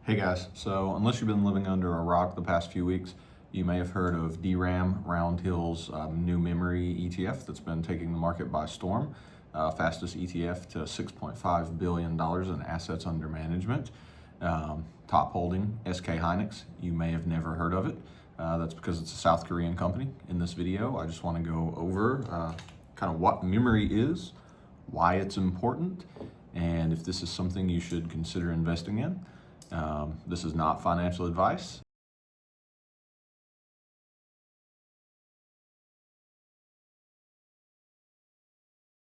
Hey guys, so unless you've been living under a rock the past few weeks, you may have heard of DRAM, Roundhill's new memory ETF that's been taking the market by storm. Fastest ETF to $6.5 billion in assets under management. Top holding, SK Hynix. You may have never heard of it. That's because it's a South Korean company. In this video, I just want to go over kind of what memory is, why it's important, and if this is something you should consider investing in. This is not financial advice.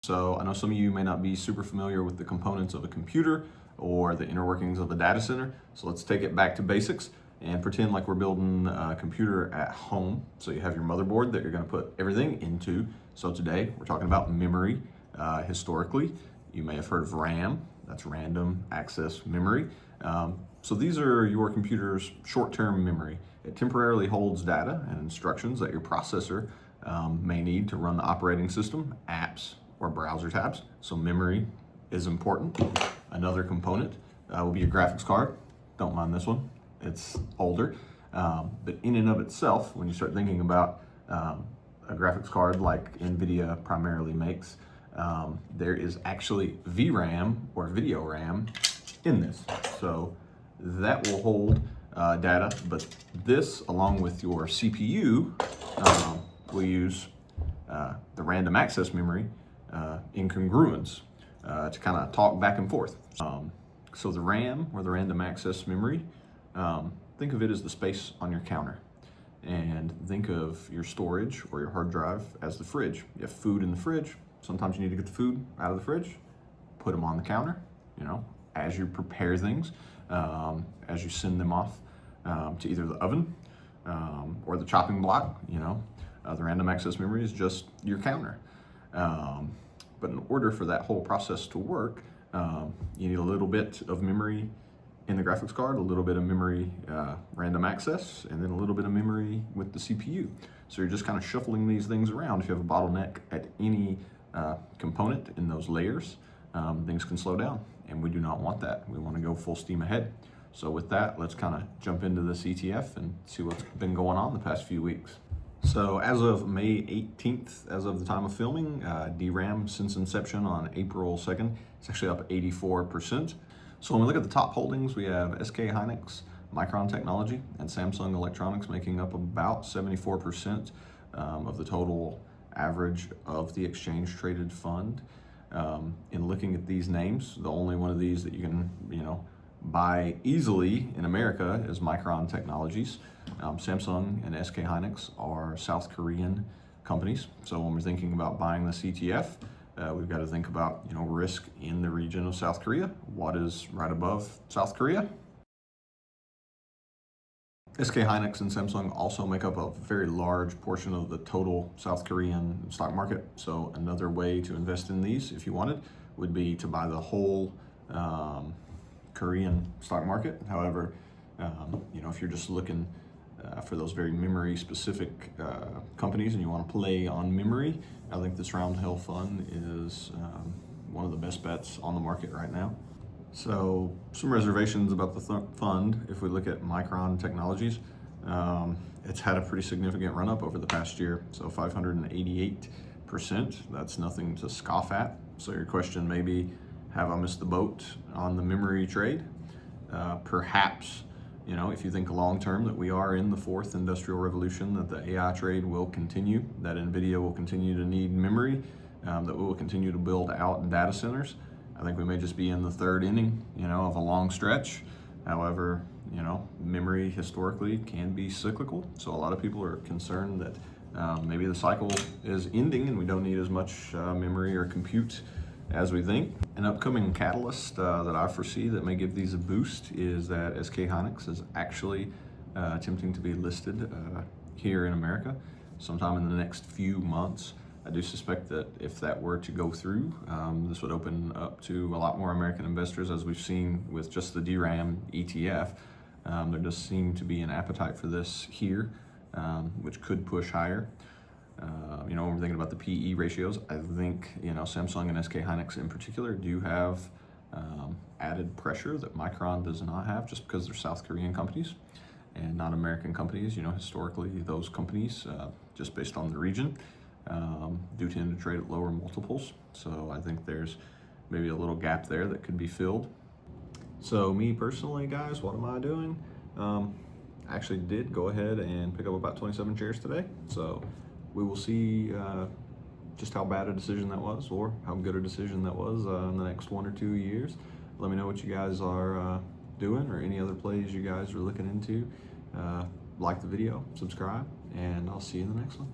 So I know some of you may not be super familiar with the components of a computer or the inner workings of a data center. So let's take it back to basics and pretend like we're building a computer at home. So you have your motherboard that you're going to put everything into. So today we're talking about memory. Historically, you may have heard of RAM. That's random access memory. So these are your computer's short-term memory. It temporarily holds data and instructions that your processor may need to run the operating system, apps, or browser tabs. So memory is important. Another component will be your graphics card. Don't mind this one, it's older. But in and of itself, when you start thinking about a graphics card like NVIDIA primarily makes, there is actually VRAM or video RAM in this. So that will hold data, but this, along with your CPU, will use the random access memory in congruence to kind of talk back and forth. So the RAM, or the random access memory, think of it as the space on your counter. And think of your storage or your hard drive as the fridge. You have food in the fridge. Sometimes you need to get the food out of the fridge, put them on the counter, as you prepare things, as you send them off to either the oven or the chopping block. The random access memory is just your counter. But in order for that whole process to work, you need a little bit of memory in the graphics card, a little bit of memory random access, and then a little bit of memory with the CPU. So you're just kind of shuffling these things around. If you have a bottleneck at any component in those layers, things can slow down, and we do not want that. We want to go full steam ahead. So with that, let's kind of jump into this ETF and see what's been going on the past few weeks. So as of May 18th, as of the time of filming, DRAM since inception on April 2nd, it's actually up 84%. So when we look at the top holdings, we have SK Hynix, Micron Technology, and Samsung Electronics making up about 74% of the total average of the exchange traded fund. In looking at these names, the only one of these that you can, buy easily in America is Micron Technologies. Samsung and SK Hynix are South Korean companies. So when we're thinking about buying this ETF, we've got to think about, risk in the region of South Korea. What is right above South Korea? SK Hynix and Samsung also make up a very large portion of the total South Korean stock market. So another way to invest in these, if you wanted, would be to buy the whole Korean stock market. However, if you're just looking for those very memory specific companies and you want to play on memory, I think this Roundhill fund is one of the best bets on the market right now. So some reservations about the fund. If we look at Micron Technologies, it's had a pretty significant run up over the past year. So 588%, that's nothing to scoff at. So your question may be, have I missed the boat on the memory trade? Perhaps, if you think long term that we are in the fourth industrial revolution, that the AI trade will continue, that NVIDIA will continue to need memory, that we will continue to build out data centers. I think we may just be in the third inning, of a long stretch. However, memory historically can be cyclical. So a lot of people are concerned that maybe the cycle is ending and we don't need as much memory or compute as we think. An upcoming catalyst that I foresee that may give these a boost is that SK Hynix is actually attempting to be listed here in America sometime in the next few months. I do suspect that if that were to go through, this would open up to a lot more American investors, as we've seen with just the DRAM ETF. There does seem to be an appetite for this here, which could push higher. When we're thinking about the PE ratios, I think, Samsung and SK Hynix in particular do have added pressure that Micron does not have, just because they're South Korean companies and not American companies. You know, historically, those companies, just based on the region, do tend to trade at lower multiples. So I think there's maybe a little gap there that could be filled. So me personally, guys, what am I doing? I actually did go ahead and pick up about 27 shares today. So we will see just how bad a decision that was, or how good a decision that was in the next 1 or 2 years. Let me know what you guys are doing, or any other plays you guys are looking into. Like the video, subscribe, and I'll see you in the next one.